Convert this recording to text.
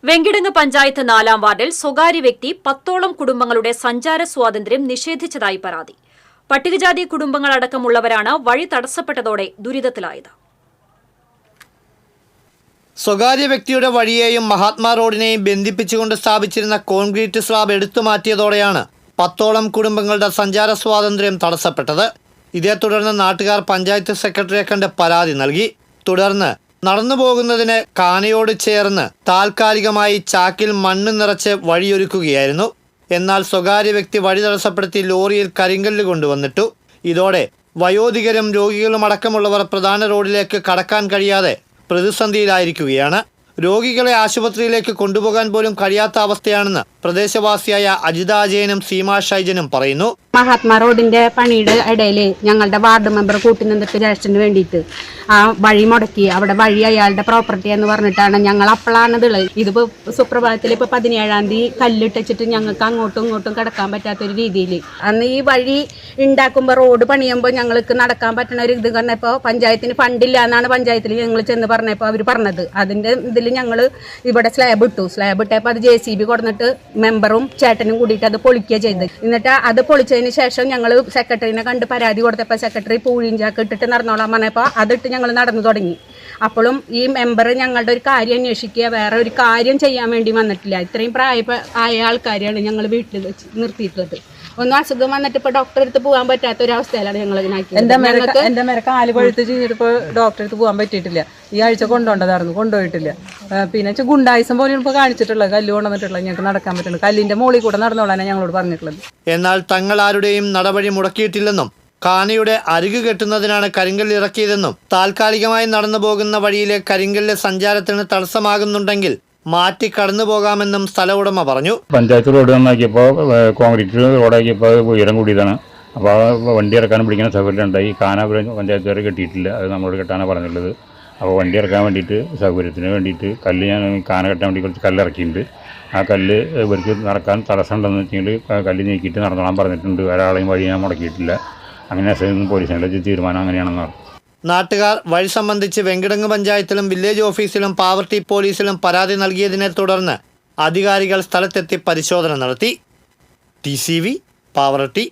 വെങ്കിടങ്ങ് പഞ്ചായത്ത് 4-ാം വാർഡിൽ സ്വകാര്യ വ്യക്തി 10ഓളം കുടുംബങ്ങളുടെ സഞ്ചാര സ്വാതന്ത്ര്യം നിഷേധിച്ചതായി പരാതി. പട്ടികജാതി കുടുംബങ്ങളടക്കമുള്ളവരാണ് വഴി തടസ്സപ്പെട്ടതോടെ ദുരിതത്തിലായത്. സ്വകാര്യ വ്യക്തിയുടെ വഴിയെയും മഹാത്മാ റോഡിനെയും ബന്ധിപ്പിച്ചുകൊണ്ട് സ്ഥാപിച്ചിരുന്ന കോൺക്രീറ്റ് സ്ലാബ് എടുത്തുമാറ്റിയതോടെയാണ് 10ഓളം കുടുംബങ്ങളുടെ സഞ്ചാര സ്വാതന്ത്ര്യം തടസ്സപ്പെട്ടത്. ഇതേ തുടർന്ന് നാട്ടുകാർ പഞ്ചായത്ത് സെക്രട്ടറിയെ കണ്ട് പരാതി നൽകി. തുടർന്ന് നടന്നു പോകുന്നതിന് കാനയോട് ചേർന്ന് താൽക്കാലികമായി ചാക്കിൽ മണ്ണ് നിറച്ച് വഴിയൊരുക്കുകയായിരുന്നു. എന്നാൽ സ്വകാര്യ വ്യക്തി വഴി തടസ്സപ്പെടുത്തി ലോറിയിൽ കരിങ്കല്ല് കൊണ്ടുവന്നിട്ടു. ഇതോടെ വയോധികരും രോഗികളും അടക്കമുള്ളവർ പ്രധാന റോഡിലേക്ക് കടക്കാൻ കഴിയാതെ പ്രതിസന്ധിയിലായിരിക്കുകയാണ്. രോഗികളെ ആശുപത്രിയിലേക്ക് കൊണ്ടുപോകാൻ പോലും കഴിയാത്ത അവസ്ഥയാണെന്ന് പ്രദേശവാസിയായ അജിത അജയനും സീമ ഷൈജനും പറയുന്നു. മഹാത്മാ റോഡിന്റെ പണിയുടെ ഇടയിൽ ഞങ്ങളുടെ വാർഡ് മെമ്പർ കൂട്ടിനിന്നിട്ട് ജ്യേഷ്ഠന് വേണ്ടിയിട്ട് ആ വഴി മുടക്കി. അവിടെ വഴി അയാളുടെ പ്രോപ്പർട്ടി എന്ന് പറഞ്ഞിട്ടാണ് ഞങ്ങൾ അപ്പോഴാണ് ഇതിപ്പോ സുപ്രഭാതത്തിൽ ഇപ്പൊ 17-ാം തീയതി കല്ലിട്ടിച്ചിട്ട് ഞങ്ങൾക്ക് അങ്ങോട്ടും ഇങ്ങോട്ടും കിടക്കാൻ പറ്റാത്തൊരു രീതിയിൽ അന്ന് ഈ വഴി ഉണ്ടാക്കുമ്പോൾ റോഡ് പണിയുമ്പോൾ ഞങ്ങൾക്ക് നടക്കാൻ പറ്റുന്ന ഒരു ഇത് പറഞ്ഞപ്പോൾ പഞ്ചായത്തിന് ഫണ്ടില്ല എന്നാണ് പഞ്ചായത്തിൽ ഞങ്ങൾ ചെന്ന് പറഞ്ഞപ്പോൾ അവർ പറഞ്ഞത്. അതിന്റെ ഇതിൽ ഞങ്ങൾ ഇവിടെ സ്ലാബ് ഇട്ടു. സ്ലാബ് ഇട്ടപ്പോൾ അത് JCB കൊടുത്തിട്ട് മെമ്പറും ചേട്ടനും കൂടിയിട്ട് അത് പൊളിക്കുക ചെയ്ത്. എന്നിട്ട് അത് പൊളിച്ചതിന് ശേഷം ഞങ്ങൾ സെക്രട്ടറിനെ കണ്ട് പരാതി കൊടുത്തപ്പോൾ സെക്രട്ടറി പൂഴിഞ്ചാക്ക് ഇട്ടിട്ട് നടന്നോളാൻ പറഞ്ഞപ്പോൾ അതിട്ട് ഞങ്ങൾ നടന്നു തുടങ്ങി. അപ്പോഴും ഈ മെമ്പർ ഞങ്ങളുടെ ഒരു കാര്യം അന്വേഷിക്കുക, വേറെ ഒരു കാര്യം ചെയ്യാൻ വേണ്ടി വന്നിട്ടില്ല. ഇത്രയും പ്രായമായ ആൾക്കാരെയാണ് ഞങ്ങൾ വീട്ടിൽ വെച്ച് നിർത്തിയിട്ടുള്ളത്. ഒന്നും അസുഖം വന്നിട്ട് ഇപ്പൊ ഡോക്ടറെ അടുത്ത് പോകാൻ പറ്റാത്ത ഒരു അവസ്ഥയിലാണ് ഞങ്ങൾ എന്റെ മേരെ കാല് പഴുത്ത് ചെയ്തിട്ട് ഡോക്ടറെ അടുത്ത് പോകാൻ പറ്റിയിട്ടില്ല. ഈ ആഴ്ച കൊണ്ടുപോകേണ്ടതായിരുന്നു, കൊണ്ടുപോയിട്ടില്ല. പിന്നെ ഗുണ്ടായുസം പോലെയാണ് ഇപ്പോൾ കാണിച്ചിട്ടുള്ളത്. കല്ല് കൊണ്ടുവന്നിട്ടുള്ളത് ഞങ്ങൾക്ക് നടക്കാൻ പറ്റുള്ളൂ. കല്ലിന്റെ മുകളിൽ കൂടെ നടന്നോളാനാണ് ഞങ്ങളോട് പറഞ്ഞിട്ടുള്ളത്. എന്നാൽ തങ്ങൾ ആരുടെയും നടപടി മുടക്കിയിട്ടില്ലെന്നും കാനയുടെ അരികു കെട്ടുന്നതിനാണ് കരിങ്കല്ല് ഇറക്കിയതെന്നും താൽക്കാലികമായി നടന്നു പോകുന്ന വഴിയിലെ കരിങ്കല്ല് സഞ്ചാരത്തിന് തടസ്സമാകുന്നുണ്ടെങ്കിൽ മാറ്റി കടന്നു പോകാമെന്നും സ്ഥല ഉടമ പറഞ്ഞു. പഞ്ചായത്ത് റോഡ് നന്നാക്കിയപ്പോൾ കോൺക്രീറ്റ് റോഡാക്കിയപ്പോൾ ഉയരം കൂടിയതാണ്. അപ്പോൾ വണ്ടി ഇറക്കാനും പിടിക്കുന്ന സൗകര്യം ഉണ്ടായി. കാന പഞ്ചായത്ത് വരെ കെട്ടിയിട്ടില്ല, അത് നമ്മളോട് കെട്ടാനാണ് പറഞ്ഞിട്ടുള്ളത്. അപ്പോൾ വണ്ടി ഇറക്കാൻ വേണ്ടിയിട്ട് സൗകര്യത്തിന് വേണ്ടിയിട്ട് കല്ല് ഞാൻ കാന കെട്ടാൻ വേണ്ടി കുറച്ച് കല്ല് ഇറക്കിയിട്ടുണ്ട്. ആ കല്ല് ഇവർക്ക് നടക്കാൻ തടസ്സം ഉണ്ടെന്ന് വെച്ചെങ്കിൽ കല്ല് നീക്കിയിട്ട് നടന്നോളാൻ പറഞ്ഞിട്ടുണ്ട്. ഒരാളെയും വഴി ഞാൻ മുടക്കിയിട്ടില്ല. അങ്ങനെ പോലീസിൻ്റെ തീരുമാനം അങ്ങനെയാണെന്ന് പറഞ്ഞു. നാട്ടുകാർ വഴി സംബന്ധിച്ച് വെങ്കിടങ്ങ് പഞ്ചായത്തിലും വില്ലേജ് ഓഫീസിലും പാവർട്ടി പോലീസിലും പരാതി നൽകിയതിനെ തുടർന്ന് അധികാരികൾ സ്ഥലത്തെത്തി പരിശോധന നടത്തി. TCV പാവർട്ടി.